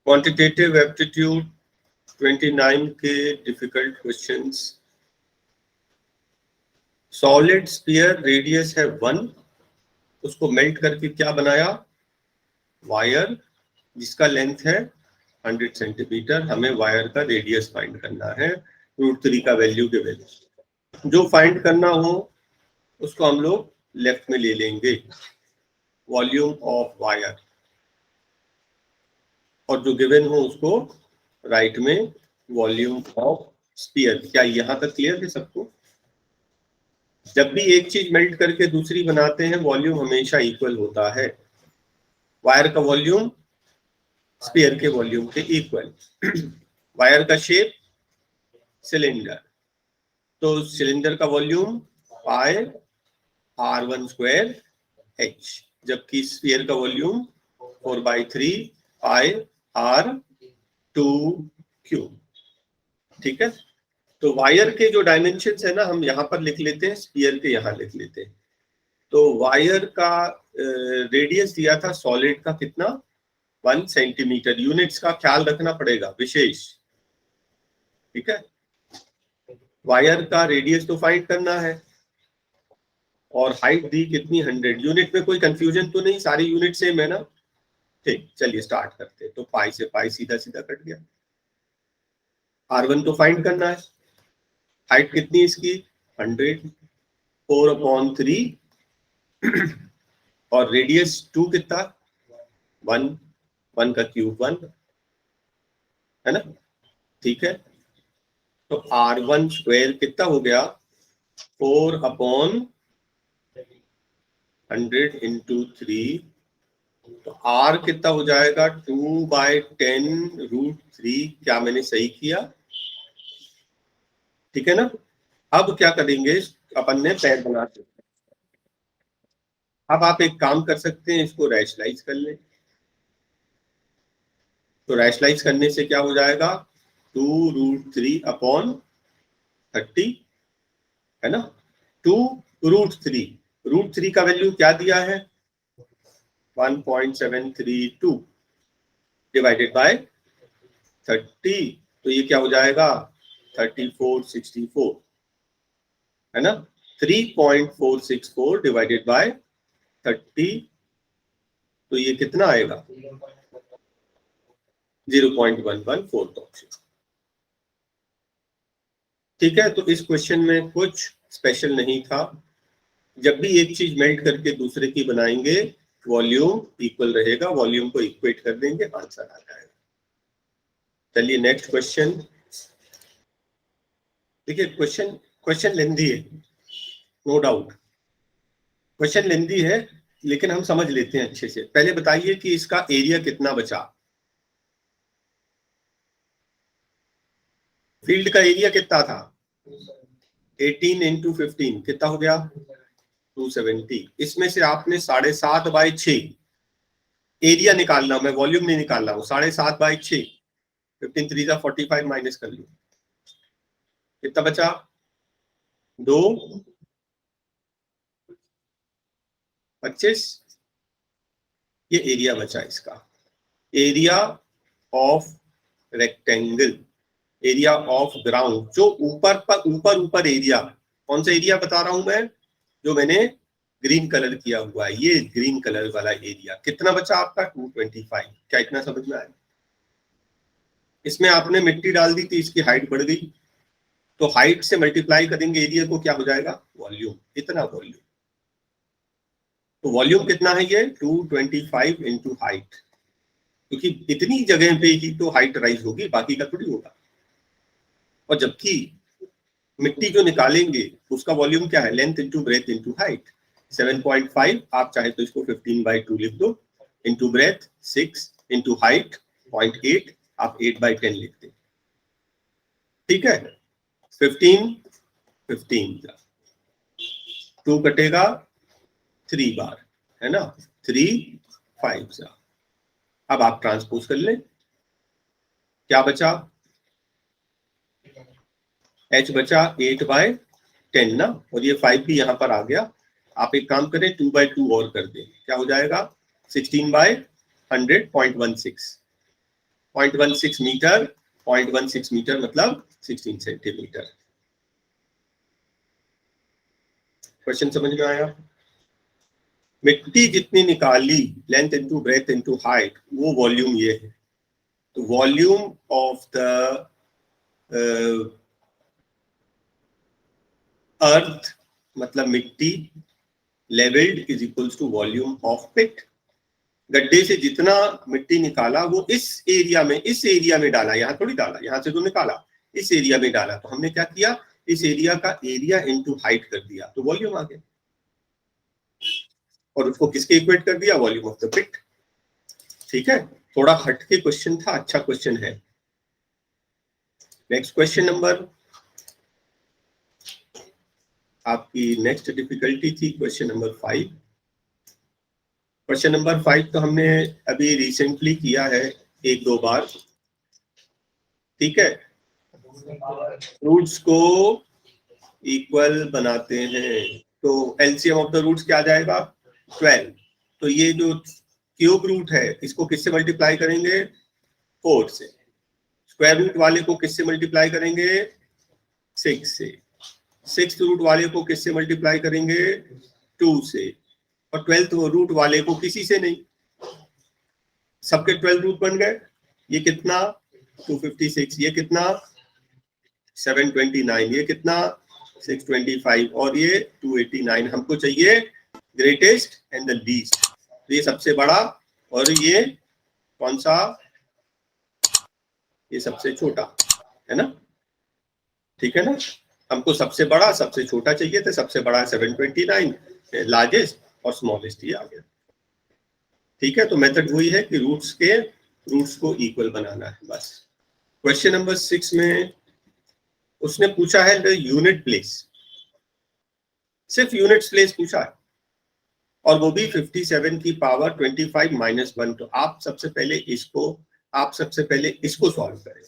Quantitative aptitude 29 के difficult questions. Solid sphere radius है 1, उसको मेल्ट करके क्या बनाया, वायर, जिसका लेंथ है 100 सेंटीमीटर। हमें वायर का रेडियस फाइंड करना है, √3 का वैल्यू के वैल्यू जो फाइंड करना हो उसको हम लोग लेफ्ट में ले लेंगे, वॉल्यूम ऑफ वायर, और जो गिवन हो उसको राइट में, वॉल्यूम ऑफ स्फीयर। क्या यहाँ तक क्लियर है सबको? जब भी एक चीज मेल्ट करके दूसरी बनाते हैं वॉल्यूम हमेशा इक्वल होता है, वायर का वॉल्यूम स्फीयर के वॉल्यूम के इक्वल। वायर का शेप सिलेंडर, तो सिलेंडर का वॉल्यूम पाई r1² h, जबकि स्फीयर का वॉल्यूम 4/3 पाई r2⁵। ठीक है, तो वायर के जो डायमेंशंस है ना हम यहाँ पर लिख लेते हैं, स्फीयर के यहाँ लिख लेते हैं। तो वायर का रेडियस दिया था सॉलिड का कितना, 1 सेंटीमीटर। यूनिट्स का ख्याल रखना पड़ेगा विशेष, ठीक है। वायर का रेडियस तो फाइंड करना है, और हाइट दी कितनी, 100। यूनिट में कोई कंफ्यूजन तो नहीं, सारी यूनिट सेम है ना? ठीक, चलिए स्टार्ट करते हैं। तो पाई से पाई सीधा सीधा कट गया। r1 तो फाइंड करना है, हाइट कितनी इसकी 100, 4/3 और रेडियस 2 कितना, 1, 1 का क्यूब 1 है ना, ठीक है। तो r1² कितना हो गया, 4/100 × 3, तो r कितना हो जाएगा, 2/10√3। क्या मैंने सही किया? ठीक है ना। अब क्या करेंगे, अपन ने पैर बना सकते। अब आप एक काम कर सकते हैं, इसको रैशनलाइज कर लें। तो रैशनलाइज करने से क्या हो जाएगा, 2√3/30 है ना। 2√3 का वैल्यू क्या दिया है, 1.732 डिवाइडेड बाय 30, तो ये क्या हो जाएगा, 3464 है ना। 3.464 डिवाइडेड बाय 30, तो ये कितना आएगा, 0.114। ठीक है, तो इस क्वेश्चन में कुछ स्पेशल नहीं था। जब भी एक चीज मेल्ट करके दूसरे की बनाएंगे वॉल्यूम इक्वल रहेगा, वॉल्यूम को इक्वेट कर देंगे, आंसर आ जाएगा। चलिए नेक्स्ट क्वेश्चन। देखिए क्वेश्चन लेंथी है, नो डाउट क्वेश्चन लेंथी है, लेकिन हम समझ लेते हैं अच्छे से। पहले बताइए कि इसका एरिया कितना बचा। फील्ड का एरिया कितना था, 18 × 15 कितना हो गया, 270। इसमें से आपने 7.5/6 एरिया निकालना, मैं वॉल्यूम नहीं निकाल रहा हूं। 7.5/6, 15 3 45 माइनस कर लो, कितना बचा, 2 25। ये एरिया बचा इसका, area of rectangle, area of ground, जो ऊपर एरिया। कौन सा एरिया बता रहा हूं मैं, जो मैंने ग्रीन कलर किया हुआ है, ये ग्रीन कलर वाला एरिया कितना बचा आपका, 225। क्या इतना समझ में आया? इसमें आपने मिट्टी डाल दी थी, इसकी हाइट बढ़ गई, तो हाइट से मल्टीप्लाई करेंगे एरिया को, क्या हो जाएगा, वॉल्यूम। इतना वॉल्यूम, तो वॉल्यूम कितना है ये, 225 × हाइट, क्योंकि इतनी जगह पे ही तो हाइट राइज होगी, बाकी का थोड़ी होगा। और जबकि मिट्टी जो निकालेंगे उसका वॉल्यूम क्या है, length into breadth into height. 7.5, आप चाहे तो इसको 15/2 लिख दो, इंटू ब्रेथ 6, इंटू हाइट 0.8, आप 8/10 लिख दें। ठीक है, 15 2 कटेगा 3 बार है ना, 3 5 अब आप ट्रांसपोज कर लें, क्या बचा, h बचा 8/10 ना, और ये 5 भी यहां पर आ गया। आप एक काम करें, 2/2 और कर दें, क्या हो जाएगा, 16/100 0.16, 0.16 मीटर, 0.16 मीटर मतलब 16 सेंटीमीटर। क्वेश्चन समझ में आया? मिट्टी जितनी निकाली, length into breadth into height, वो वॉल्यूम ये है। तो वॉल्यूम ऑफ द अर्थ मतलब मिट्टी, levelled is equals to volume of pit. गड्ढे से जितना मिट्टी निकाला वो इस एरिया में डाला, यहाँ थोड़ी डाला, यहाँ से तो निकाला, इस एरिया में डाला। तो हमने क्या किया, इस एरिया का एरिया इनटू हाइट कर दिया, तो वॉल्यूम आ गया। और उसको किसके इक्वेट कर दिया, वॉल्यूम ऑफ द पिट। ठीक है, थोड़ा हटके क्वेश्चन था, अच्छा क्वेश्चन है। नेक्स्ट क्वेश्चन नंबर, आपकी नेक्स्ट डिफिकल्टी थी क्वेश्चन नंबर 5। क्वेश्चन नंबर 5 तो हमने अभी रिसेंटली किया है 1-2 बार। ठीक है, रूट्स को इक्वल बनाते हैं तो एलसीएम ऑफ द रूट्स क्या आ जाएगा, 12। तो ये जो क्यूब रूट है इसको किससे मल्टीप्लाई करेंगे, 4 से। स्क्वायर रूट वाले को किससे मल्टीप्लाई करेंगे, 6 से। 6th रूट वाले को किससे मल्टीप्लाई करेंगे, 2 से। और 12th रूट वाले को किसी से नहीं, सबके 12 रूट बन गए। ये कितना 256, ये कितना 729, ये कितना 625 और ये 289। हमको चाहिए ग्रेटेस्ट एंड द लीस्ट। तो ये सबसे बड़ा और ये कौन सा, ये सबसे छोटा है ना। ठीक है ना, हमको सबसे बड़ा सबसे छोटा चाहिए, तो सबसे बड़ा 729, लार्जेस्ट और स्मॉलेस्ट ये आ गया। ठीक है, तो मेथड वही है कि रूट्स को इक्वल बनाना है बस। क्वेश्चन नंबर 6 में उसने पूछा है द यूनिट प्लेस, सिर्फ यूनिट्स प्लेस पूछा है, और वो भी 57 की पावर 25 माइनस 1। तो आप सबसे पहले इसको सॉल्व करें,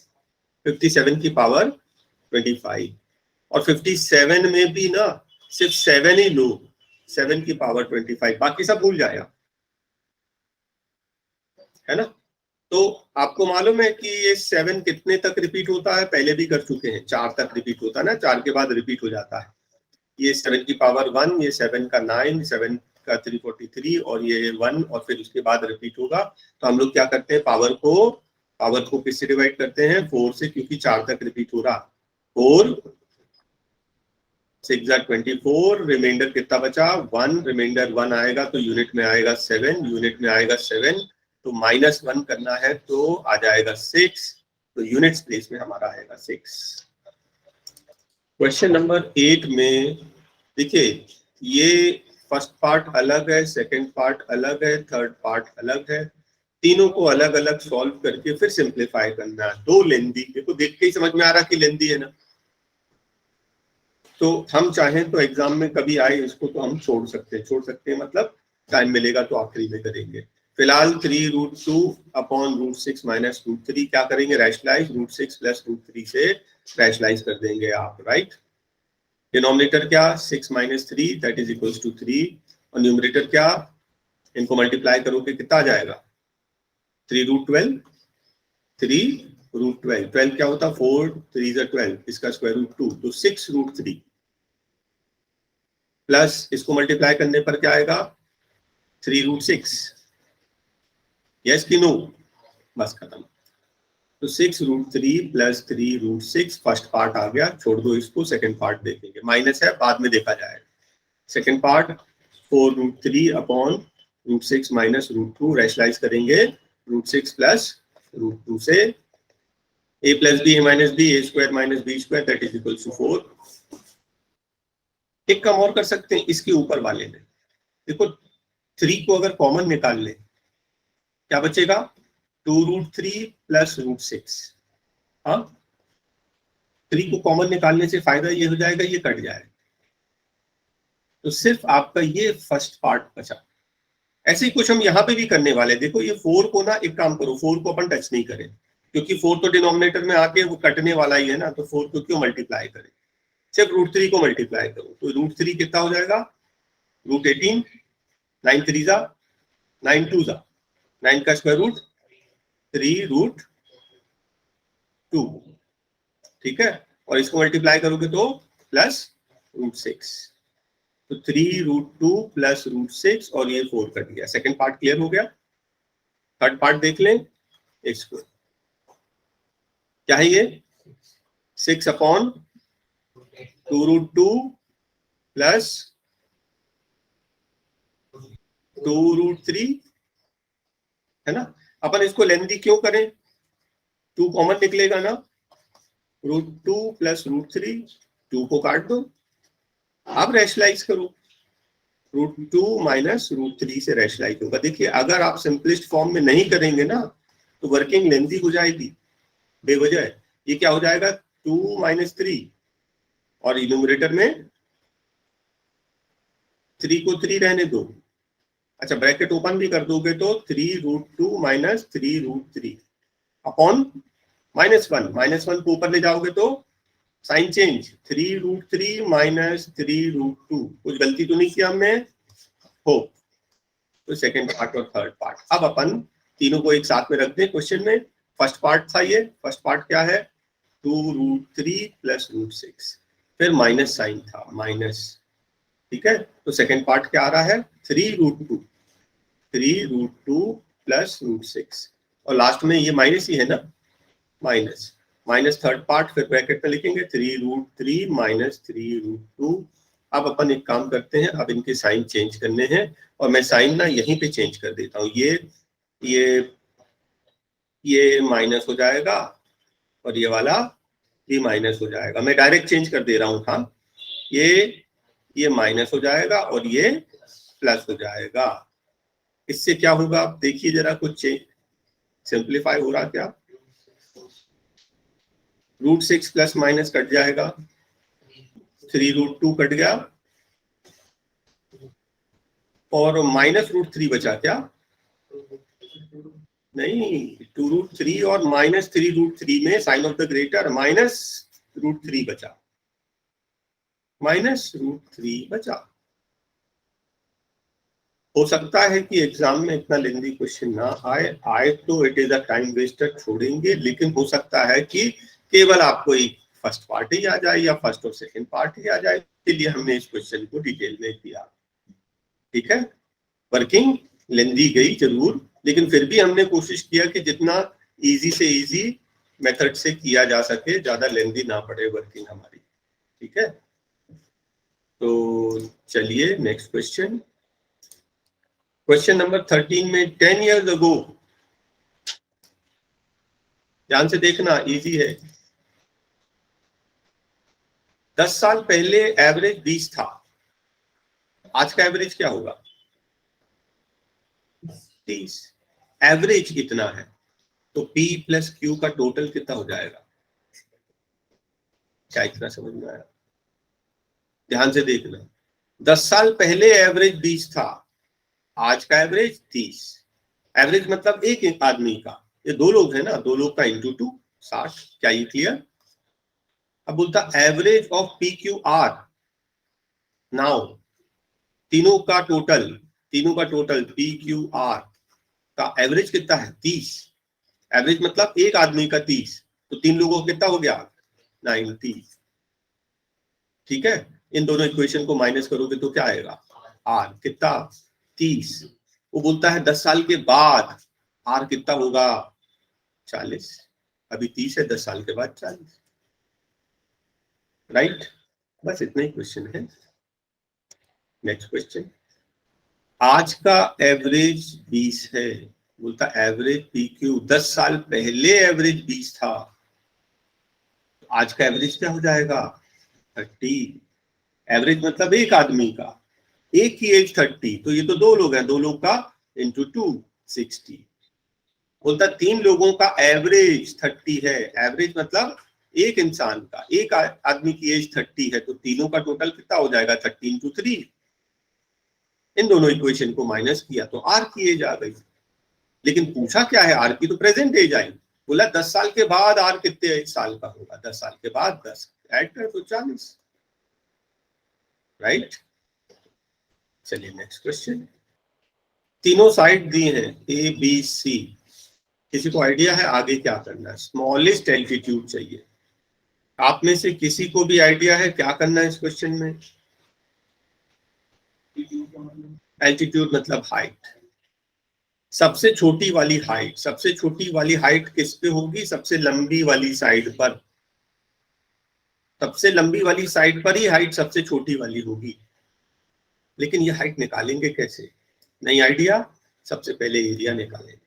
57 की पावर 25। और 57 में भी ना सिर्फ 7 ही लो, 7 की पावर 25, बाकी सब भूल जाएगा, है ना। तो आपको मालूम है कि ये 7 कितने तक रिपीट होता है, पहले भी कर चुके हैं, 4 तक रिपीट होता है ना, 4 के बाद रिपीट हो जाता है। ये 7 की पावर 1, ये 7 का 9, 7 का 343 और ये 1 और फिर उसके बाद रिपीट होगा। तो हम लोग क्या करते हैं, पावर को किससे डिवाइड करते हैं, 4 से, क्योंकि 4 तक रिपीट हो रहा। 4 6 24, रिमाइंडर कितना बचा 1, रिमाइंडर 1 आएगा तो यूनिट में आएगा 7, यूनिट में आएगा 7, तो -1 करना है तो आ जाएगा 6, तो यूनिट्स प्लेस में हमारा आएगा 6। क्वेश्चन नंबर 8 में देखिए, ये फर्स्ट पार्ट अलग है, सेकंड पार्ट अलग है, थर्ड पार्ट अलग है, तीनों को अलग अलग सॉल्व करके फिर सिंप्लीफाई करना है। 2 लेंदी, देखो देख के ही समझ में आ रहा कि लेंदी है ना। तो हम चाहें तो एग्जाम में कभी आए इसको तो हम छोड़ सकते हैं मतलब टाइम मिलेगा तो आखिरी में करेंगे। फिलहाल 3√2 अपॉन √6 माइनस √3 क्या करेंगे, रैशनलाइज, √6 प्लस √3 से रैशनलाइज कर देंगे आप, राइट। डिनोमिनेटर क्या, 6 minus 3 that is equals to 3, और न्यूमरेटर क्या, इनको मल्टीप्लाई करोगे कितना आ जाएगा, 3√12, 3√12, 12 क्या होता, 4 3 12, इसका स्क्वायर रूट 2, तो 6√3 प्लस इसको मल्टीप्लाई करने पर क्या आएगा, 3√6। यस कि नो, बस खत्म। तो 6√3 प्लस 3√6 फर्स्ट पार्ट आ गया, छोड़ दो इसको, सेकंड पार्ट देखेंगे, माइनस है बाद में देखा जाएगा। Second part 4√3 upon √6 minus √2, rationalise करेंगे, √6 प्लस √2 से a plus B minus B, a square minus B square that is equal to 4। एक काम और कर सकते हैं इसके ऊपर वाले में, देखो 3 को अगर कॉमन निकाल ले क्या बचेगा, 2√3 प्लस √6। हाँ, 3 को कॉमन निकालने से फायदा ये हो जाएगा, ये कट जाएगा, तो सिर्फ आपका ये फर्स्ट पार्ट बचा। ऐसे ही कुछ हम यहाँ पे भी करने वाले, देखो ये 4 को ना, एक काम करो, 4 को अपन टच नहीं करें, क्योंकि 4 तो डिनोमिनेटर में आके वो कटने वाला ही है ना, तो 4 को क्यों मल्टीप्लाई करें, सिर्फ √3 को मल्टीप्लाई करो, तो √3 कितना हो जाएगा, √18, 9 3 जा 9 2 जा 9 का स्क्वायर रूट 3√18, 2, ठीक है, और इसको मल्टीप्लाई करोगे तो +√6, तो 3√2 + √6 और ये 4 कट गया। सेकंड पार्ट क्लियर हो गया। थर्ड पार्ट देख लें इसको, क्या है ये 6/2√2 + 2√3 है ना। अपन इसको लेंथी क्यों करें, 2 कॉमन निकलेगा ना, √2 + √3, 2 को काट दो, अब रैशनलाइज करो, √2 - √3 से रैशनलाइज होगा। देखिए अगर आप सिंपलेस्ट फॉर्म में नहीं करेंगे ना तो वर्किंग लेंथी हो जाएगी बेवजह। ये क्या हो जाएगा 2 - 3 और इन्यूमरेटर में 3 को 3 रहने दो, अच्छा ब्रैकेट ओपन भी कर दोगे तो 3√2 - 3√3 अपॉन -1, -1 को ऊपर ले जाओगे तो साइन चेंज 3√3 - 3√2, कुछ गलती तो नहीं किया हमने हो। तो सेकंड पार्ट और थर्ड पार्ट, अब अपन तीनों को एक साथ में रख दें क्वेश्चन में। फर्स्ट पार्ट था ये, फर्स्ट पार्ट क्या है 2√3 + √6, फिर माइनस साइन था माइनस, ठीक है, तो सेकंड पार्ट क्या आ रहा है 3√2 + √6 और लास्ट में ये माइनस ही है ना, माइनस माइनस थर्ड पार्ट, फिर ब्रैकेट में लिखेंगे 3√3 - 3√2। अब अपन एक काम करते हैं, अब इनके साइन चेंज करने हैं और मैं साइन ना यहीं पे चेंज कर देता हूँ, ये माइनस हो जाएगा और ये वाला भी माइनस हो जाएगा, मैं डायरेक्ट चेंज कर दे रहा हूँ। हाँ ये माइनस हो जाएगा और ये प्लस हो जाएगा। इससे क्या होगा आप देखिए जरा, कुछ सिंप्लीफाई हो रहा क्या, √6 प्लस माइनस कट जाएगा, 3√2 कट गया और -√3 बचा क्या, नहीं 2√3 और -3√3 में साइन ऑफ द ग्रेटर -√3 बचा, -√3 बचा। हो सकता है कि एग्जाम में इतना लेंदी क्वेश्चन ना आए तो it is a time Wester, छोड़ेंगे, लेकिन हो सकता है कि केवल आपको एक फर्स्ट पार्ट ही आ जाए या फर्स्ट और सेकंड पार्ट ही आ जाए, इसलिए हमने इस क्वेश्चन को डिटेल में किया, ठीक है। वर्किंग लेंदी गई जरूर, लेकिन फिर भी हमने कोशिश किया कि जितना इजी से इजी मेथड से किया जा सके, ज्यादा लेंदी ना पड़े वर्किंग हमारी, ठीक है। तो चलिए नेक्स्ट क्वेश्चन, क्वेश्चन नंबर 13 में 10 years ago, ध्यान से देखना इजी है, 10 साल पहले एवरेज 20 था, आज का एवरेज क्या होगा 30, एवरेज कितना है, तो P + Q का टोटल कितना हो जाएगा, क्या इतना समझ में आया, ध्यान से देखना, 10 साल पहले एवरेज 20 था, आज का एवरेज 30, एवरेज मतलब एक आदमी का, ये दो लोग हैं ना, दो लोग का इंटू 2 60, क्या ये क्लियर। अब बोलता एवरेज ऑफ PQR, नाउ तीनों का टोटल PQR का एवरेज कितना है 30, एवरेज मतलब एक आदमी का 30, तो तीन लोगों का कितना हो गया 90, ठीक है। इन दोनों इक्वेशन को माइनस करोगे तो क्या आएगा R कितना 30, वो बोलता है 10 साल के बाद R कितना होगा 40, अभी 30 है 10 साल के बाद 40, राइट। बस इतना ही क्वेश्चन है। नेक्स्ट क्वेश्चन, आज का एवरेज 20 है, बोलता एवरेज PQ 10 साल पहले एवरेज 20 था, आज का एवरेज क्या हो जाएगा 30, एवरेज मतलब एक आदमी का, एक की एज 30, तो ये तो दो लोग हैं, दो लोग का इंटू 2 60, बोलता तीन लोगों का एवरेज 30 है, एवरेज मतलब एक इंसान का, एक आदमी की एज 30 है, तो तीनों का टोटल कितना हो जाएगा 30 × 3, इन दोनों इक्वेशन को माइनस किया तो R की एज आ गई, लेकिन पूछा क्या है R की, तो प्रेजेंट एज आई, बोला 10 साल के बाद R कितने साल का होगा, 10 साल के बाद 10 ऐड कर तो 40, राइट। चलिए नेक्स्ट क्वेश्चन, तीनों साइड दी हैं A B C, किसी को आइडिया है आगे क्या करना है? स्मॉलेस्ट एल्टीट्यूड चाहिए। आप में से किसी को भी आइडिया है क्या करना है इस क्वेश्चन में? एल्टीट्यूड मतलब हाइट, सबसे छोटी वाली हाइट। सबसे छोटी वाली हाइट किस पे होगी? सबसे लंबी वाली साइड पर। सबसे लंबी वाली साइड पर ही हाइट सबसे छोटी वाली होगी। लेकिन ये हाइट निकालेंगे कैसे? नहीं आइडिया? सबसे पहले एरिया निकालेंगे।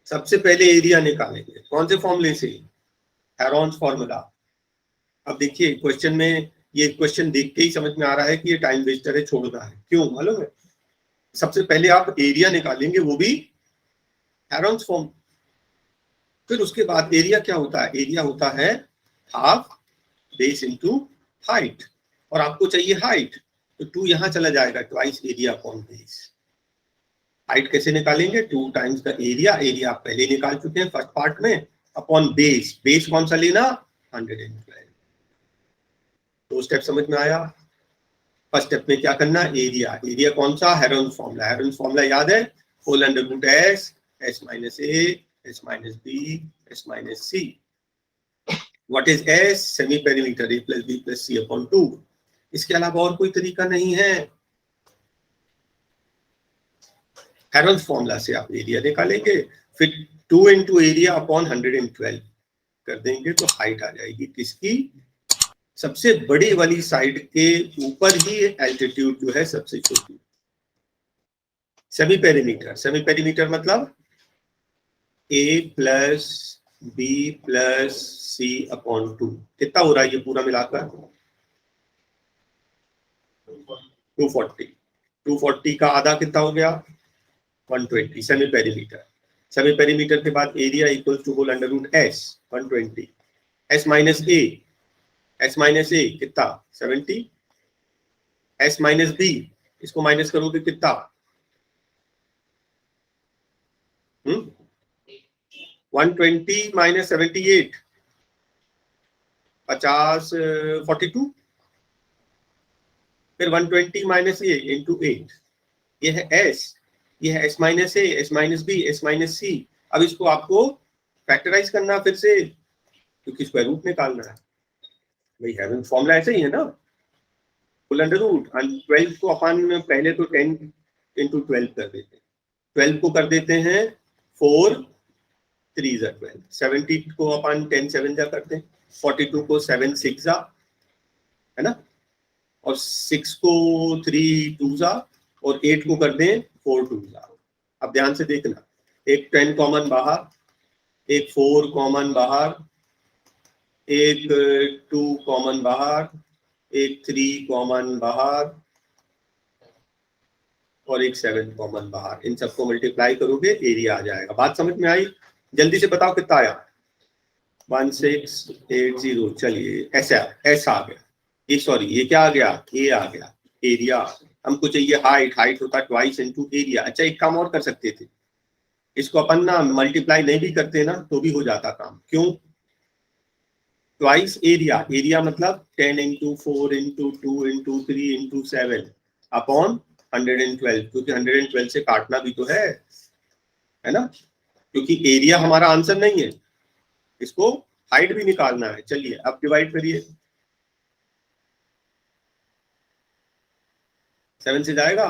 सबसे पहले एरिया निकालेंगे कौन से फॉर्मूले से? Heron's formula. अब देखिए क्वेश्चन में, ये क्वेश्चन देख के ही समझ में आ रहा है कि ये टाइम वेस्टर है, छोड़ना है। क्यों मालूम है? सबसे पहले आप एरिया निकालेंगे, वो भी हेरोन्स फॉर्म। फिर उसके बाद एरिया क्या होता है? एरिया होता है हाफ बेस इनटू हाइट, और आपको चाहिए हाइट, तो 2 यहां चला जाएगा, twice area upon base. Height कैसे निकालेंगे? 2 टाइम्स द एरिया। एरिया आप पहले निकाल चुके हैं फर्स्ट पार्ट में, अपॉन बेस। बेस कौन सा लेना? 112। 2 स्टेप समझ में आया? फर्स्ट स्टेप में क्या करना? एरिया। एरिया कौन सा? Heron's formula. हेरोन्स फॉर्मूला याद है? Whole under root S, S minus A, S minus B, S minus C. What is S? Semi perimeter, A plus B plus C upon 2। इसके अलावा और कोई तरीका नहीं है। हेरोन्स फॉर्मूला से आप एरिया निकालेंगे, फिर 2 इंटू एरिया अपॉन 112 कर देंगे, तो हाइट आ जाएगी किसकी? सबसे बड़ी वाली साइड के ऊपर ही एल्टीट्यूड जो है सबसे छोटी। Semi perimeter. सेमी पेरीमीटर मतलब ए plus B plus C upon 2। कितना हो रहा है ये पूरा मिलाकर? 240। 240 का आधा कितना हो गया? 120। Semi perimeter. सेमी पेरीमीटर के बाद area equal to whole under root S, 120। S minus A, S minus A कितना? 70। एस माइनस बी, इसको माइनस करोगे कितना? 120 माइनस 78, 50, 42। फिर 120 माइनस ए इंटू 8, ये है एस, ये है S minus A, S minus B, S minus C. अब इसको आपको फैक्टराइज करना फिर से, क्योंकि स्क्वायर रूट निकालना है। भाई हेवन फॉर्मूला ऐसे ही है ना, फुल अंडर रूट। 12 को अपन पहले तो 10 इंटू 12 कर देते हैं, 12 को कर देते हैं 4 3 जा 12, 70 को अपन 10 7 जा करते हैं, 42 को 7 6 जा, है ना, और 6 को 3 2 जा, और 8 को कर दें 4 2 जा। अब ध्यान से देखना, एक 10 कॉमन बाहर, एक 4 कॉमन बाहर, एक 2 कॉमन बाहर, एक 3 कॉमन बाहर, और एक 7 कॉमन बाहर। इन सबको मल्टीप्लाई करोगे एरिया आ जाएगा। बात समझ में आई? जल्दी से बताओ कितना आया? 1680। चलिए ऐसा आ गया। ये सॉरी, ये क्या आ गया? ए आ गया एरिया। हमको चाहिए हाइट। हाइट होता ट्वाइस इनटू एरिया। अच्छा एक काम और कर सकते थे, इसको अपन ना मल्टीप्लाई नहीं भी करते ना तो भी हो जाता काम। क्यों? Twice area. एरिया मतलब 10 into 4 into 2 into 3 into 7 upon 112, क्योंकि 112 से काटना भी तो है ना, क्योंकि एरिया हमारा आंसर नहीं है, इसको हाइट भी निकालना है। चलिए अब डिवाइड करिए, 7 से जाएगा,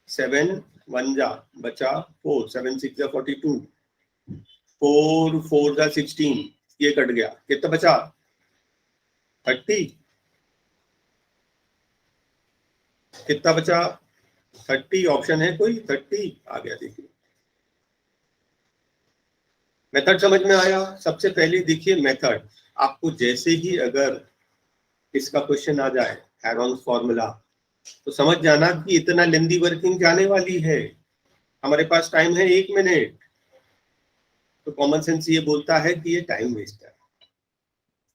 7 1 जा, बचा 4, 7 6 जा 42, 4 4 जा 16, ये कट गया, कितना बचा? 30। कितना बचा? 30। ऑप्शन है कोई? 30 आ गया। देखिए मेथड समझ में आया? सबसे पहले देखिए मेथड, आपको जैसे ही अगर इसका क्वेश्चन आ जाए हेरोन्स फॉर्मूला, तो समझ जाना कि इतना लेंदी वर्किंग जाने वाली है। हमारे पास टाइम है 1 मिनट, तो कॉमन सेंस ये बोलता है कि ये टाइम वेस्ट है।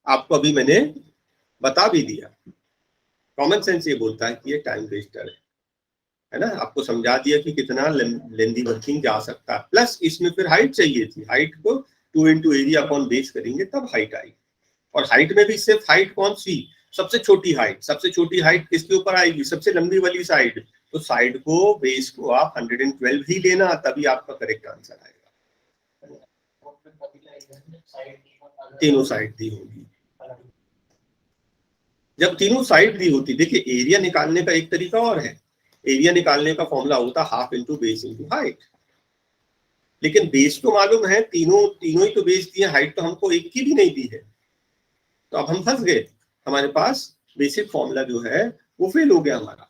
आपको अभी मैंने बता भी दिया, कॉमन सेंस ये बोलता है कि ये टाइम वेस्टर है ना। आपको समझा दिया कि कितना लेंदी वर्किंग जा सकता है। प्लस इसमें फिर हाइट चाहिए थी, हाइट को 2 इंटू एरिया अपॉन बेस करेंगे तब हाइट आई। और हाइट में भी सिर्फ हाइट कौन सी? सबसे छोटी हाइट। सबसे छोटी हाइट किसके ऊपर आएगी? सबसे लंबी वाली साइड। तो साइड को, बेस को आप 112 ही लेना, तभी आपका करेक्ट आंसर आएगा। तीनों साइड दी होगी। जब तीनों साइड दी होती, देखिए एरिया निकालने का एक तरीका और है, एरिया निकालने का फॉर्मूला होता half into base into height, लेकिन बेस तो मालूम है, तीनों ही तो बेस दिए, हाइट तो हमको एक की भी नहीं दी है, तो अब हम फंस गए, हमारे पास बेसिक फॉर्मूला जो है वो फेल हो गया हमारा।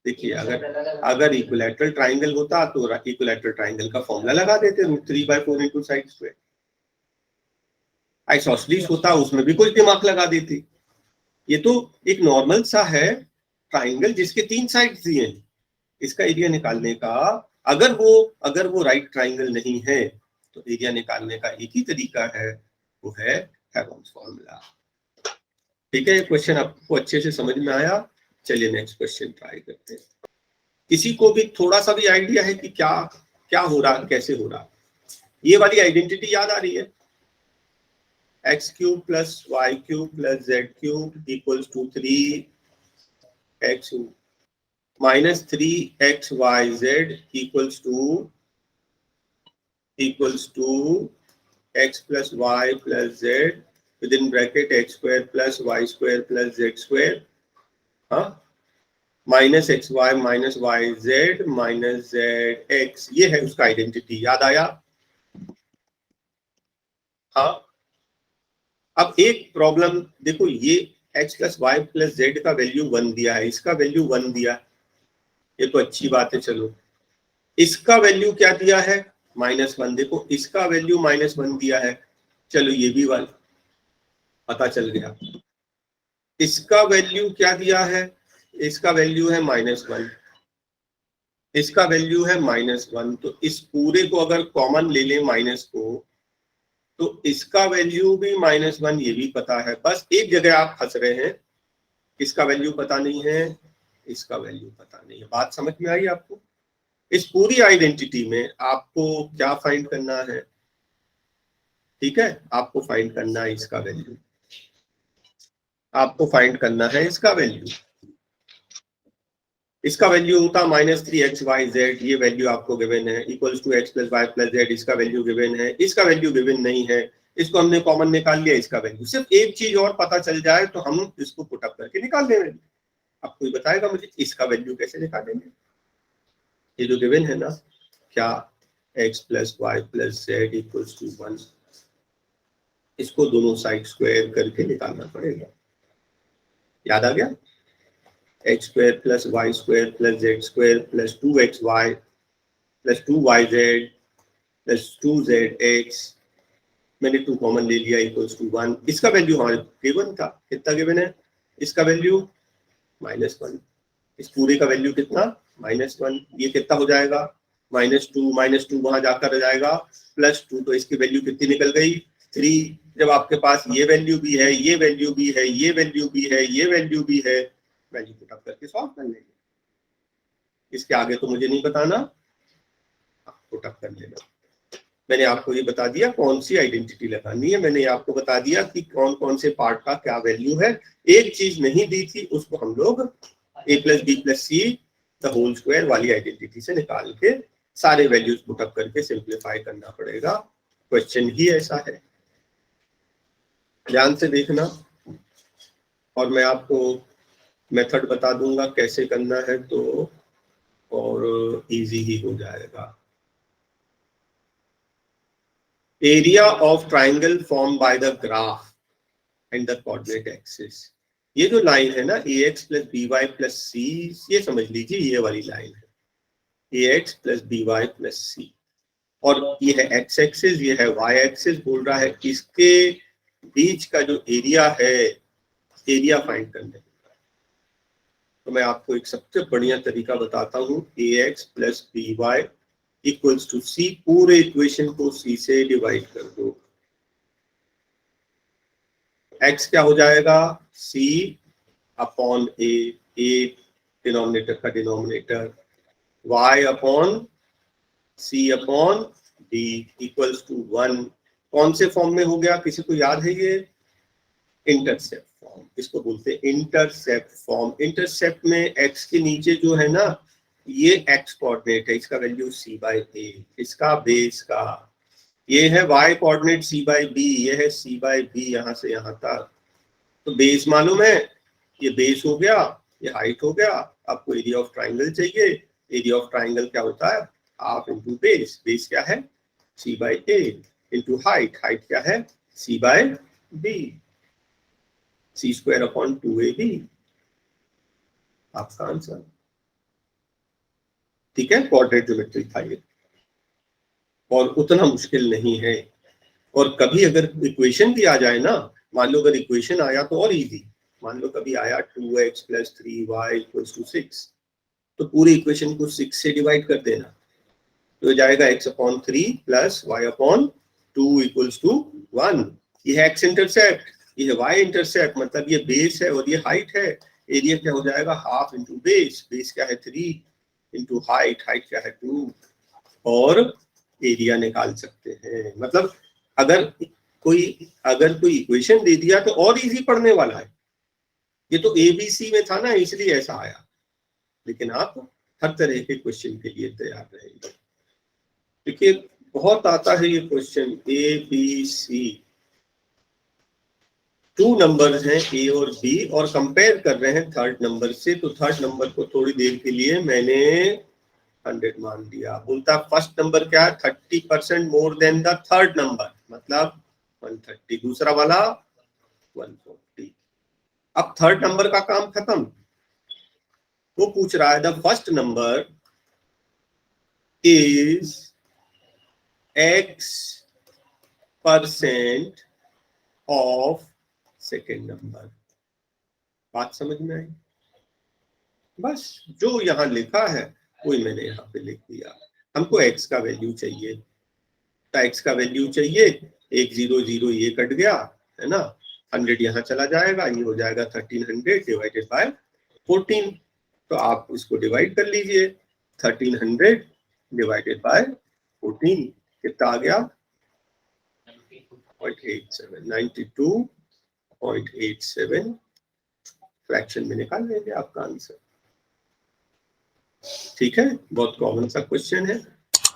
देखिए अगर इक्विलैटरल ट्राइंगल होता तो इक्विलैटरल ट्राइंगल का फॉर्मूला लगा देते, √3/4 इंटू साइड स्क्वायर। आइसोसेलेस होता उसमें भी कुछ दिमाग लगा देते। ये तो एक नॉर्मल सा है ट्राइंगल जिसके 3 साइड्स दिए हैं, इसका एरिया निकालने का अगर वो राइट ट्राइंगल नहीं है तो एरिया निकालने का एक ही तरीका है, वो है हेरोन्स फॉर्मूला। ठीक है, क्वेश्चन आपको अच्छे से समझ में आया? चलिए नेक्स्ट क्वेश्चन ट्राई करते हैं। किसी को भी थोड़ा सा भी आइडिया है कि क्या हो रहा, कैसे हो रहा? ये वाली आइडेंटिटी याद आ रही है? x³ + y³ + z³ equals to 3x - 3xyz equals to x + y + z within bracket x² + y² + z², हाँ, -xy - yz - zx, ये है उसका आइडेंटिटी। याद आया? हाँ, अब एक प्रॉब्लम देखो, ये x + y + z का वैल्यू 1 दिया है, इसका वैल्यू 1 दिया, ये तो अच्छी बात है। चलो इसका वैल्यू क्या दिया है? -1। देखो इसका वैल्यू -1 दिया है, चलो ये भी 1 पता चल गया। इसका वैल्यू क्या दिया है? इसका वैल्यू है -1, इसका वैल्यू है -1, तो इस पूरे को अगर कॉमन ले लें माइनस को, तो इसका वैल्यू भी -1, ये भी पता है। बस एक जगह आप फंस रहे हैं, इसका वैल्यू पता नहीं है, इसका वैल्यू पता नहीं है। बात समझ में आई आपको? इस पूरी आइडेंटिटी में आपको क्या फाइंड करना है? ठीक है, आपको फाइंड करना है इसका वैल्यू, आपको फाइंड करना है इसका वैल्यू। इसका वैल्यू होता -3xyz, ये वैल्यू आपको गिवन है, equals to x + y + z, इसका वैल्यू गिवन है, इसका वैल्यू गिवन नहीं है, इसको हमने कॉमन निकाल लिया, इसका वैल्यू। सिर्फ एक चीज और पता चल जाए तो हम इसको पुट अप करके निकाल देंगे। अब कोई बताएगा मुझे इसका वैल्यू कैसे निकालेंगे? ये जो गिवन है ना, क्या x + y + z equals to 1, इसको दोनों साइड स्क्वायर करके निकालना पड़ेगा। याद आ गया? x² + y² + z² + 2xy + 2yz + 2zx, मैंने 2 कॉमन ले लिया, इक्वल्स टू 1। इसका वैल्यू हमारे गिवन था, कितना गिवन है? इसका वैल्यू -1, इस पूरे का वैल्यू कितना? -1, ये कितना हो जाएगा? -2 वहां जाकर जाएगा +2, तो इसकी वैल्यू कितनी निकल गई? 3। जब आपके पास ये वैल्यू भी है, ये वैल्यू भी है, ये वैल्यू भी है, ये वैल्यू भी है, वैल्यू पुट अप करके सॉल्व कर लेंगे। इसके आगे तो मुझे नहीं बताना, पुट अप कर लेना। मैंने आपको ये बता दिया कौन सी आइडेंटिटी लगानी है, मैंने आपको बता दिया कि कौन कौन से पार्ट का क्या वैल्यू है। एक चीज नहीं दी थी, उसको हम लोग a + b + c the whole square वाली आइडेंटिटी से निकाल के सारे वैल्यूज पुट अप करके सिंप्लीफाई करना पड़ेगा। क्वेश्चन ही ऐसा है, ध्यान से देखना, और मैं आपको मेथड बता दूंगा कैसे करना है, तो और इजी ही हो जाएगा। Area of triangle form by the graph and the coordinate axis, ये जो लाइन है ना ax + by + c, ये समझ लीजिए ये वाली लाइन है ax + by + c, और ये है x एक्सिस, ये है y एक्सिस। बोल रहा है इसके बीच का जो एरिया है, एरिया फाइंड करने का। तो मैं आपको एक सबसे बढ़िया तरीका बताता हूँ, ax + by equals to c, पूरे इक्वेशन को c से डिवाइड कर दो। x क्या हो जाएगा? c अपॉन a डिनोमिनेटर का denominator, y upon c upon d equals to 1। कौन से फॉर्म में हो गया, किसी को याद है? ये इंटरसेप्ट फॉर्म, इसको बोलते हैं इंटरसेप्ट फॉर्म। इंटरसेप्ट में x के नीचे जो है ना, ये x कोऑर्डिनेट है, इसका वैल्यू c/a, इसका बेस का, ये है y कोऑर्डिनेट c/b, ये है c/b यहाँ से यहाँ तक। तो बेस मालूम है, ये बेस हो गया, ये हाइट हो गया। आपको एरिया ऑफ ट्राइंगल चाहिए, एरिया ऑफ ट्राइंगल क्या होता है, हाफ इंटू बेस, बेस क्या है c/a इंटू हाइट, हाइट क्या है c/b, c²/2ab, आपका आंसर। ठीक है, कोऑर्डिनेट ज्योमेट्री था ये, और उतना मुश्किल नहीं है। और कभी अगर इक्वेशन भी आ जाए ना, मान लो अगर इक्वेशन आया तो और इजी, मान लो कभी आया 2x + 3y = 6, तो पूरी इक्वेशन को 6 से डिवाइड कर देना, तो हो जाएगा x/3 + y/2 = 1। ये है x इंटरसेप्ट, ये है y इंटरसेप्ट, मतलब ये बेस है और ये हाइट है। एरिया क्या हो जाएगा, हाफ इंटू बेस, बेस क्या है 3 इंटू हाइट, हाइट क्या है 2, और एरिया निकाल सकते हैं। मतलब अगर कोई इक्वेशन दे दिया तो और इजी पढ़ने वाला है। ये तो ABC में था ना, इसलिए ऐसा आया, लेकिन आप हर तरह के क्वेश्चन के लिए तैयार रहेंगे। देखिए बहुत आता है ये क्वेश्चन, ABC, 2 नंबर हैं A और B, और कंपेयर कर रहे हैं थर्ड नंबर से। तो थर्ड नंबर को थोड़ी देर के लिए मैंने 100 मान दिया। बोलता फर्स्ट नंबर क्या है, 30% more than the third number, मतलब 130, दूसरा वाला 140। अब थर्ड नंबर का काम खत्म, वो पूछ रहा है the first number is x% of second number. बात समझ में आई? बस जो यहाँ लिखा है वही मैंने यहाँ पे लिख दिया। हमको x का वैल्यू चाहिए, तो x का वैल्यू चाहिए, 1 0 0 ये कट गया है ना, 100 यहाँ चला जाएगा, ये हो जाएगा 1300 डिवाइडेड बाय 14। तो आप इसको डिवाइड कर लीजिए, 1300 डिवाइडेड बाय 14 कितना आ गया, 92.87 फ्रैक्शन में निकाल लेंगे आपका आंसर। ठीक है, बहुत कॉमन सा क्वेश्चन है,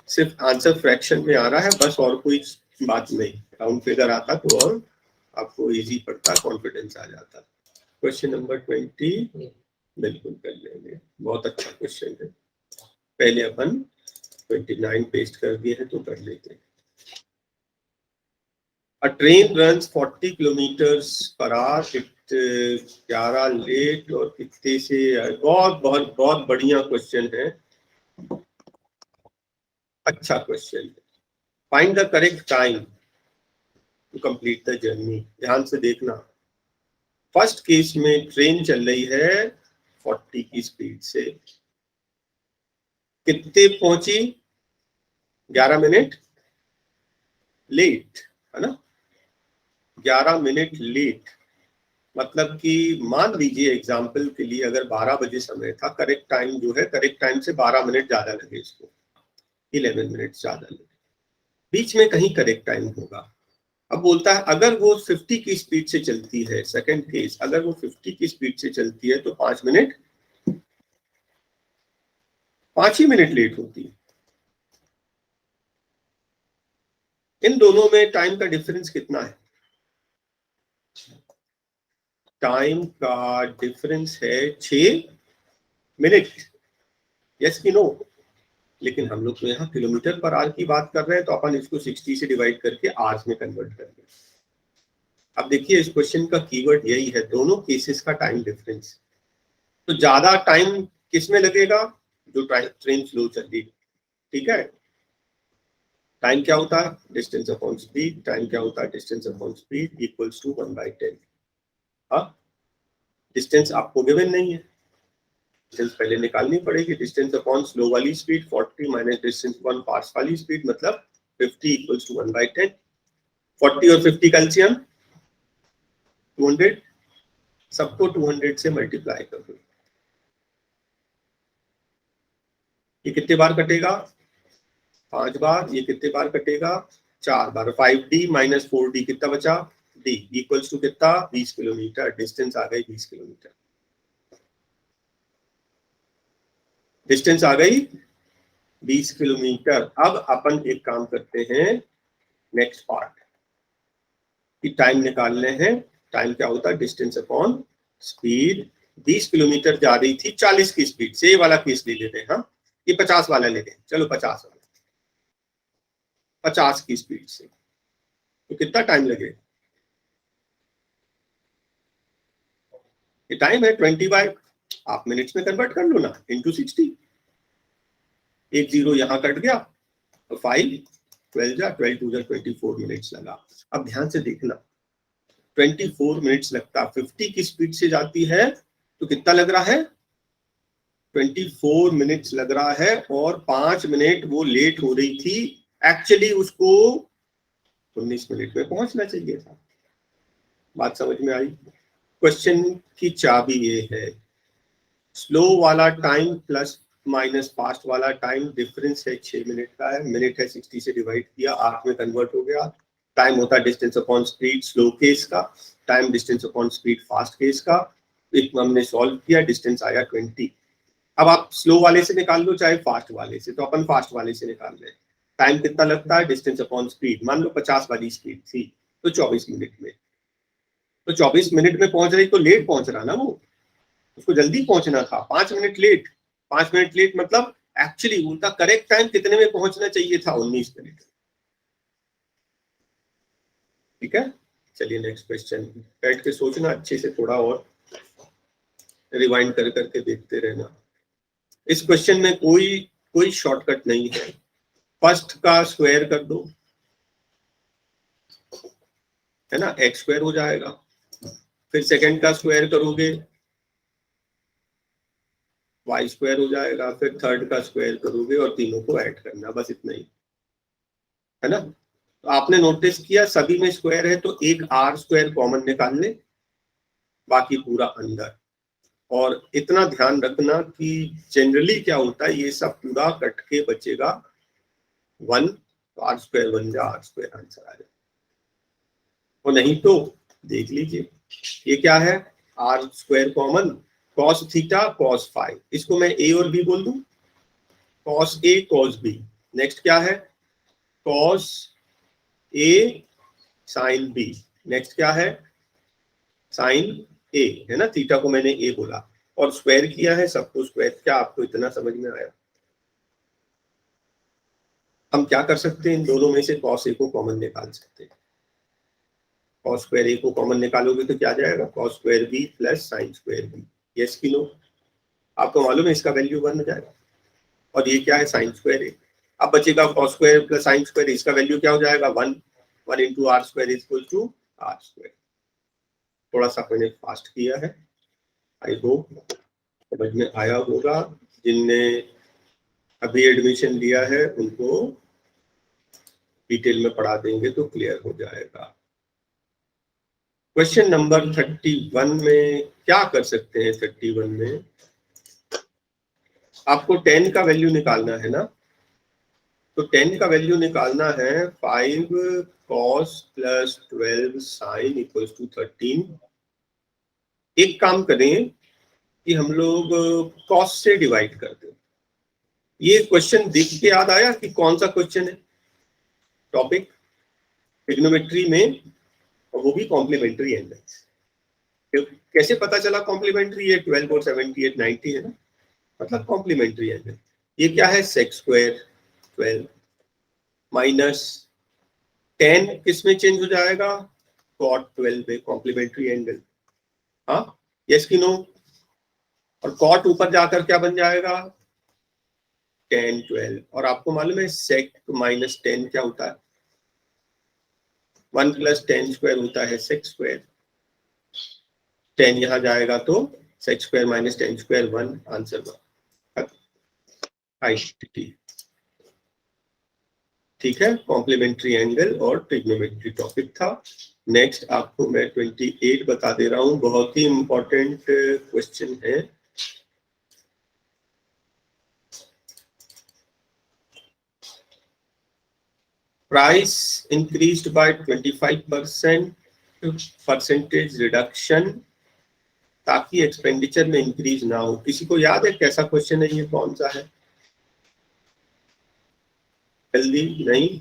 सिर्फ आंसर फ्रैक्शन में आ रहा है बस, और कोई बात नहीं। राउंड फिगर आता तो और आपको इजी पड़ता, कॉन्फिडेंस आ जाता। क्वेश्चन नंबर 20 बिल्कुल कर लेंगे, बहुत अच्छा क्वेश्चन है। पहले अपन 29 पेस्ट कर दिए हैं तो कर लेते हैं। A train runs 40 kilometers per hour, 11 late और कितने से, बहुत बहुत बहुत बढ़िया क्वेश्चन है, अच्छा क्वेश्चन है। Find the correct time to complete the journey. ध्यान से देखना, फर्स्ट केस में ट्रेन चल रही है 40 की स्पीड से, कितने पहुंची, 11 मिनट लेट, है ना, 11 मिनट लेट। मतलब कि मान लीजिए एग्जाम्पल के लिए अगर 12 बजे समय था, करेक्ट टाइम जो है, करेक्ट टाइम से 12 मिनट ज्यादा लगे, इसको 11 मिनट ज्यादा लगे, बीच में कहीं करेक्ट टाइम होगा। अब बोलता है अगर वो 50 की स्पीड से चलती है, सेकंड केस, अगर वो 50 की स्पीड से चलती है तो 5 मिनट, 5 ही मिनट लेट होती है। इन दोनों में टाइम का डिफरेंस कितना है, टाइम का डिफरेंस है 6 मिनट, यस कि नो। लेकिन हम लोग तो यहाँ किलोमीटर पर आवर की बात कर रहे हैं, तो अपन इसको 60 से डिवाइड करके आवर्स में कन्वर्ट कर दें। अब देखिए इस क्वेश्चन का कीवर्ड यही है, दोनों केसेस का टाइम डिफरेंस। तो ज्यादा टाइम किस में लगेगा, जो ट्रेन स्लो चल रही, ठीक है। टाइम क्या होता है, डिस्टेंस अपॉन स्पीड, टाइम क्या होता है, distance upon speed equals to 1/10। हाँ, डिस्टेंस आपको गिवन नहीं है, डिस्टेंस पहले निकालनी पड़ेगी। डिस्टेंस अपॉन स्लो वाली speed 40 minus distance upon fast वाली स्पीड, मतलब 50 इक्वल्स टू 1/10। 40 और 50 का एलसीएम 200, सबको 200 से मल्टीप्लाई कर दो। ये कितने बार कटेगा, 5 बार। ये कितने बार कटेगा, 4 बार। 5d माइनस 4d कितना बचा, d इक्वल्स टू कितना, 20 किलोमीटर। डिस्टेंस आ गई 20 किलोमीटर। डिस्टेंस आ गई 20 किलोमीटर। अब अपन एक काम करते हैं, नेक्स्ट पार्ट की टाइम निकालने हैं। टाइम क्या होता है, डिस्टेंस अपॉन स्पीड। 20 किलोमीटर जा रही थी 40 की स्पीड से, ये वाला केस ले लेते हैं। हाँ, ये 50 वाला लेते हैं, चलो 50 वाला, 50 की स्पीड से, तो कितना टाइम लगेगा? ये टाइम है 20 आप मिनट्स में कन्वर्ट कर लो ना, इंटू 60। एक जीरो यहाँ कट गया, तो 5 12 जा 12 2 जा 24 मिनट्स लगा। अब ध्यान से देखना, 24 मिनट्स लगता, 50 की स्पीड से जाती है तो कितना लग रहा है? 24 मिनट्स लग रहा है, और 5 मिनट वो लेट हो रही थी। एक्चुअली उसको 19 मिनट में पहुंचना चाहिए था। बात समझ में आई? क्वेश्चन की चाबी ये है, स्लो वाला टाइम प्लस माइनस फास्ट वाला टाइम, डिफरेंस है 6 मिनट का है। मिनट है 60 से डिवाइड किया, 8 में कन्वर्ट हो गया। टाइम होता है distance upon speed slow case का, time distance upon speed fast case का। एक हमने सॉल्व किया, डिस्टेंस आया 20। अब आप स्लो वाले से निकाल लो चाहे फास्ट वाले से, तो अपन फास्ट वाले से निकाल रहे हैं। टाइम कितना लगता है, डिस्टेंस अपॉन स्पीड, मान लो 50 वाली स्पीड थी तो 24 मिनट में, तो 24 मिनट में पहुंच रही, तो लेट पहुंच रहा ना वो, उसको जल्दी पहुंचना था, 5 मिनट लेट। 5 मिनट लेट मतलब एक्चुअली उनका करेक्ट टाइम कितने में पहुंचना चाहिए था? 19 मिनट। ठीक है, चलिए नेक्स्ट क्वेश्चन। बैठ के सोचना अच्छे से, थोड़ा और रिवाइंड कर करके देखते रहना। इस क्वेश्चन में कोई कोई शॉर्टकट नहीं है। फर्स्ट का स्क्वायर कर दो, है ना, एक्स स्क्वायर हो जाएगा। फिर सेकंड का स्क्वायर करोगे, वाई स्क्वायर हो जाएगा। फिर थर्ड का स्क्वायर करोगे और तीनों को ऐड करना, बस इतना ही, है ना। तो आपने नोटिस किया सभी में स्क्वायर है, तो एक आर स्क्वायर कॉमन निकाल ले, बाकी पूरा अंदर। और इतना ध्यान रखना कि जनरली क्या होता है, ये सब पूरा कट के बचेगा 1, तो आर स्क्वायर बन जा, आर स्क्वायर आंसर आ जाए। और नहीं तो देख लीजिए, ये क्या है, R square common, cos theta cos five, इसको मैं ए और बी बोल दूं, cos A cos B. Next क्या है, cos A sine B. Next क्या है, साइन ए, है ना, थीटा को मैंने ए बोला और स्क्वायर किया है सबको स्क्वायर। क्या आपको इतना समझ में आया? हम क्या कर सकते हैं, इन दोनों में से कॉस ए को कॉमन निकाल सकते हैं। कॉस स्क्वायर ए को कॉमन निकालोगे तो क्या जाएगा, cos square B plus sine square B. Yes कि नो? आपको मालूम है इसका वैल्यू 1 हो जाएगा, और ये क्या है, साइन स्क्वायर ए। अब बचेगा cos square plus sine square, इसका वैल्यू क्या हो जाएगा, 1। 1 into R square is equal to R square. थोड़ा सा मैंने फास्ट किया है, आई होप समझ में आया होगा। जिनने अभी एडमिशन लिया है उनको डिटेल में पढ़ा देंगे तो क्लियर हो जाएगा। क्वेश्चन नंबर 31 में क्या कर सकते हैं? 31 में आपको 10 का वैल्यू निकालना है ना, तो 10 का वैल्यू निकालना है 5 cos plus 12 sine equals to 13। एक काम करें कि हम लोग cos से डिवाइड कर दें। ये क्वेश्चन देख के याद आया कि कौन सा क्वेश्चन है, टॉपिक ट्रिग्नोमेट्री में, और वो भी कॉम्प्लीमेंट्री एंगल। कैसे पता चला कॉम्प्लीमेंट्री? है 12 और 78 90 है ना, मतलब कॉम्प्लीमेंट्री एंगल। ये क्या है, सेक स्क्वायर 12 माइनस 10 किस में चेंज हो जाएगा, कॉट 12 पे, कॉम्प्लीमेंट्री एंगल। हाँ, यस कि नो? और कॉट ऊपर जाकर क्या बन जाएगा, tan 12। और आपको मालूम है सेक माइनस 10 क्या होता है, 1 प्लस tan स्क्वायर होता है सेक स्क्वायर। 10 यहां जाएगा तो sec square minus tan square 1, answer 1। ठीक है, कॉम्प्लीमेंट्री एंगल और ट्रिग्नोमेट्री टॉपिक था। नेक्स्ट आपको मैं 28 बता दे रहा हूं, बहुत ही इंपॉर्टेंट क्वेश्चन है। Price increased by 25%, percentage reduction ताकि एक्सपेंडिचर में इंक्रीज ना हो। किसी को याद है कैसा क्वेश्चन है, ये कौन सा है? जल्दी नहीं,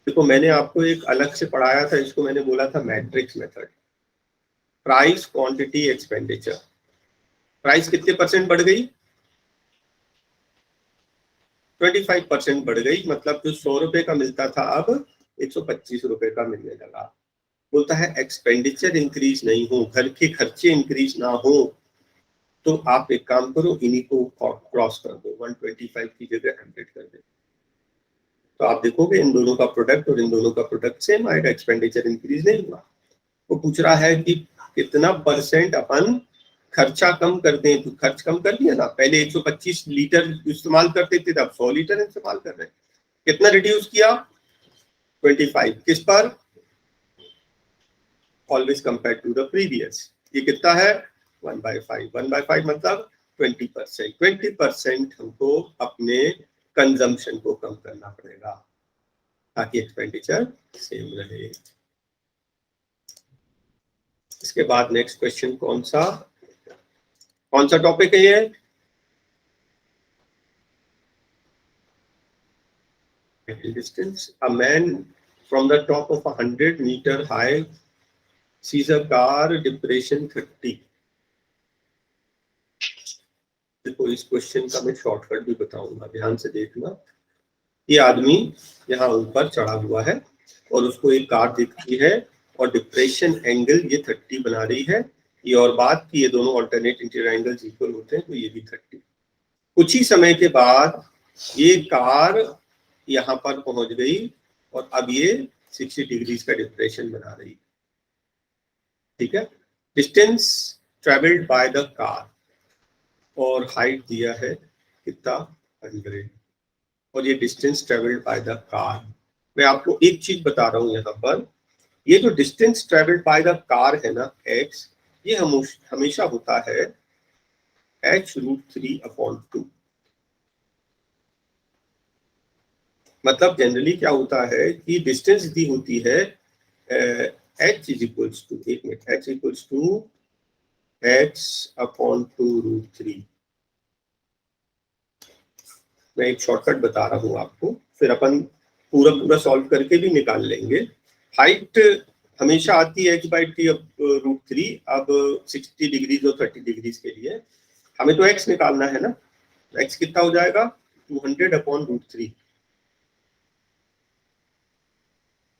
देखो मैंने आपको एक अलग से पढ़ाया था, इसको मैंने बोला था matrix method. Price, quantity, expenditure. Price कितने परसेंट बढ़ गई? 25% बढ़ गई, मतलब जो 100 रुपए का मिलता था अब 125 रुपए का मिलने लगा। बोलता है एक्सपेंडिचर इंक्रीज नहीं हो, घर के खर्चे इंक्रीज ना हो, तो आप एक काम करो, इन्हीं को क्रॉस कर दो, 125 की जगह 100 कर दो। तो आप देखोगे इन दोनों का प्रोडक्ट और इन दोनों का प्रोडक्ट सेम आएगा, एक्सपेंडिचर इंक्रीज नहीं हुआ। वो पूछ रहा है कि कितना परसेंट अपन खर्चा कम कर दें, तो खर्च कम कर दिया ना, पहले 125 लीटर इस्तेमाल करते थे, अब 100 लीटर इस्तेमाल कर रहे हैं। कितना रिड्यूस किया? 25। किस पर? Always compare to the previous. ये कितना है? 1/5। 1/5 मतलब 20%। 20% हमको अपने कंजम्पशन को कम करना पड़ेगा ताकि एक्सपेंडिचर सेम रहे। इसके बाद नेक्स्ट क्वेश्चन कौन सा टॉपिक है ये? Distance. A man from the top of 100-meter high sees a car depression 30. देखो इस क्वेश्चन का मैं शॉर्टकट भी बताऊंगा, ध्यान से देखना। ये आदमी यहाँ ऊपर चढ़ा हुआ है और उसको एक कार दिखती है और डिप्रेशन एंगल ये 30 बना रही है। ये और बात कि ये दोनों ऑल्टरनेट इंटीरियर एंगल्स इक्वल होते हैं, तो ये भी 30। कुछ ही समय के बाद ये कार यहाँ पर पहुंच गई और अब ये 60 डिग्रीज का डिप्रेशन बना रही है। ठीक है, distance travelled by the car और हाइट दिया है कितना? 100। और ये distance travelled by the car. मैं आपको एक चीज बता रहा हूं यहाँ पर, ये जो distance travelled by the car है ना, x, ये हमेशा होता है h√3/2। मतलब जनरली क्या होता है कि डिस्टेंस दी होती है h इक्वल्स टू, एक minute, h equals to x/2√3। मैं एक शॉर्टकट बता रहा हूँ आपको, फिर अपन पूरा सॉल्व करके भी निकाल लेंगे। हाइट हमेशा आती है x/3/√3। अब 60 डिग्रीज और 30 डिग्रीज के लिए हमें तो x निकालना है ना, x कितना हो जाएगा? 200/√3।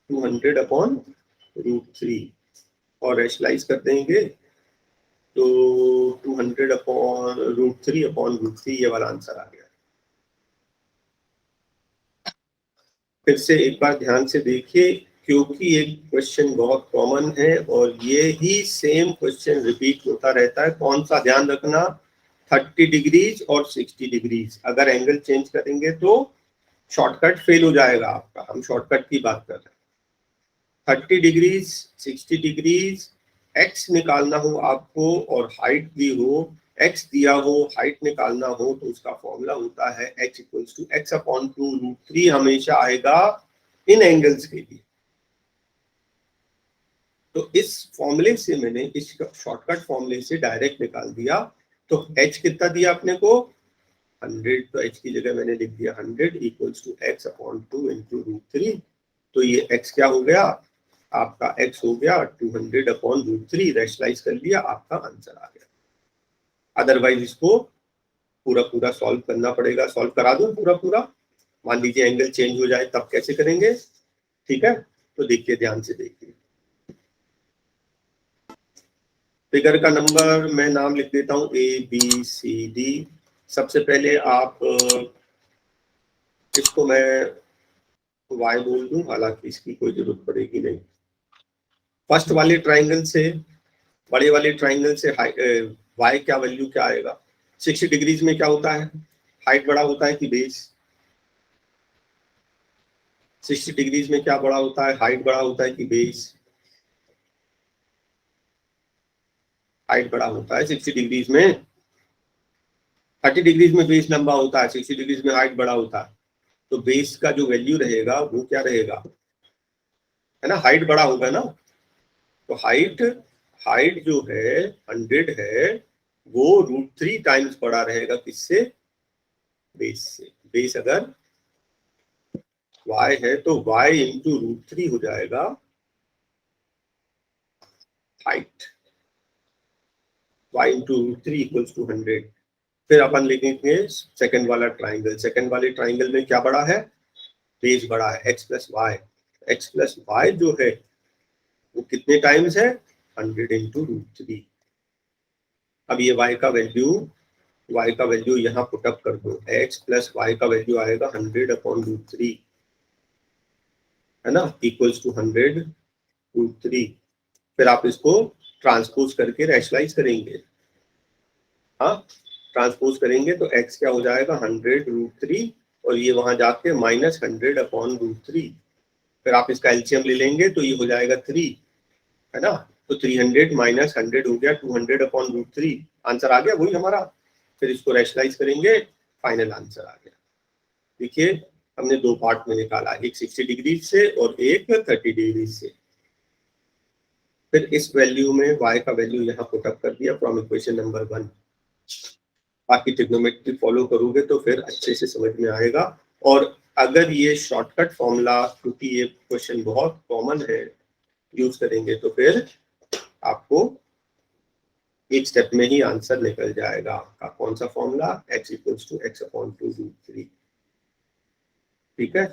200/√3 और रेशनलाइज कर देंगे तो 200/√3/√3 ये वाला आंसर आ गया। फिर से एक बार ध्यान से देखिए, क्योंकि ये क्वेश्चन बहुत कॉमन है और ये ही सेम क्वेश्चन रिपीट होता रहता है। कौन सा ध्यान रखना? 30 डिग्रीज और 60 डिग्रीज। अगर एंगल चेंज करेंगे तो शॉर्टकट फेल हो जाएगा आपका, हम शॉर्टकट की बात कर रहे हैं। 30 डिग्रीज, 60 डिग्रीज, एक्स निकालना हो आपको और हाइट दी हो, एक्स दिया हो, हाइट निकालना हो, तो उसका फॉर्मूला होता है h इक्वल्स टू x/2√3। हमेशा आएगा इन एंगल्स के लिए। तो इस फॉर्मूले से मैंने, इस शॉर्टकट फॉर्मूले से डायरेक्ट निकाल दिया। तो h कितना दिया अपने को? 100। तो h की जगह मैंने लिख दिया 100 इक्वल्स टू x/2 × √3। तो ये x क्या हो गया? आपका x हो गया 200/√3। रेशनलाइज कर लिया, आपका आंसर आ गया। अदरवाइज इसको पूरा सॉल्व करना पड़ेगा। सॉल्व करा दो पूरा। मान लीजिए एंगल चेंज हो जाए, तब कैसे करेंगे? ठीक है, तो देखिए, ध्यान से देखिए। फिगर का नंबर मैं नाम लिख देता हूं ABCD। सबसे पहले आप इसको मैं y बोल दूं, हालांकि इसकी कोई जरूरत पड़ेगी नहीं। फर्स्ट वाले ट्राइंगल से, बड़े वाले ट्राइंगल से y क्या वैल्यू क्या आएगा? 60 डिग्रीज में क्या होता है? हाइट बड़ा होता है कि बेस? 60 डिग्रीज में क्या बड़ा होता है? हाइट बड़ा होता है कि बेस? हाइट बड़ा होता है 60 डिग्रीज में। 30 डिग्रीज में बेस लंबा होता है, 60 डिग्रीज में हाइट बड़ा होता है। तो बेस का जो वैल्यू रहेगा वो क्या रहेगा? है ना, हाइट बड़ा होगा ना। तो हाइट हाइट जो है 100 है वो √3 टाइम्स बड़ा रहेगा किससे? बेस से। बेस अगर y है तो y इंटू √3 हो जाएगा height, y into √3 equals to 100। फिर अपन लिखेंगे सेकंड वाला ट्राइंगल। सेकंड वाले ट्राइंगल में क्या बड़ा है? बेस बड़ा है, x plus Y. x plus Y जो है वो कितने टाइम्स है? 100 इंटू √3। अब ये y का वैल्यू यहाँ पुटअप कर दो। x प्लस वाई का वैल्यू आएगा 100/√3, है ना, इक्वल्स टू 100/√3। फिर आप इसको ट्रांसपोज करके रैशनलाइज करेंगे। हाँ, ट्रांसपोज करेंगे तो x क्या हो जाएगा? 100/√3 और ये वहां जाके -100/√3। फिर आप इसका एलसीएम ले लेंगे तो ये हो जाएगा 3, है ना। तो 300 माइनस 100 हो गया 200/√3। आंसर आ गया वही हमारा। फिर इसको रैशनलाइज करेंगे, फाइनल आंसर आ गया। देखिए हमने दो पार्ट में निकाला, एक 60 डिग्री से और एक 30 डिग्री से। फिर इस वैल्यू में y का वैल्यू यहाँ पुटअप कर दिया फ्रॉम इक्वेशन नंबर 1। बाकी ट्रिग्नोमेट्री फॉलो करोगे तो फिर अच्छे से समझ में आएगा। और अगर ये शॉर्टकट फॉर्मूला, क्योंकि ये क्वेश्चन बहुत कॉमन है, यूज करेंगे तो फिर आपको एक स्टेप में ही आंसर निकल जाएगा आपका। कौन सा फॉर्मूला? x = x/2√3। ठीक है।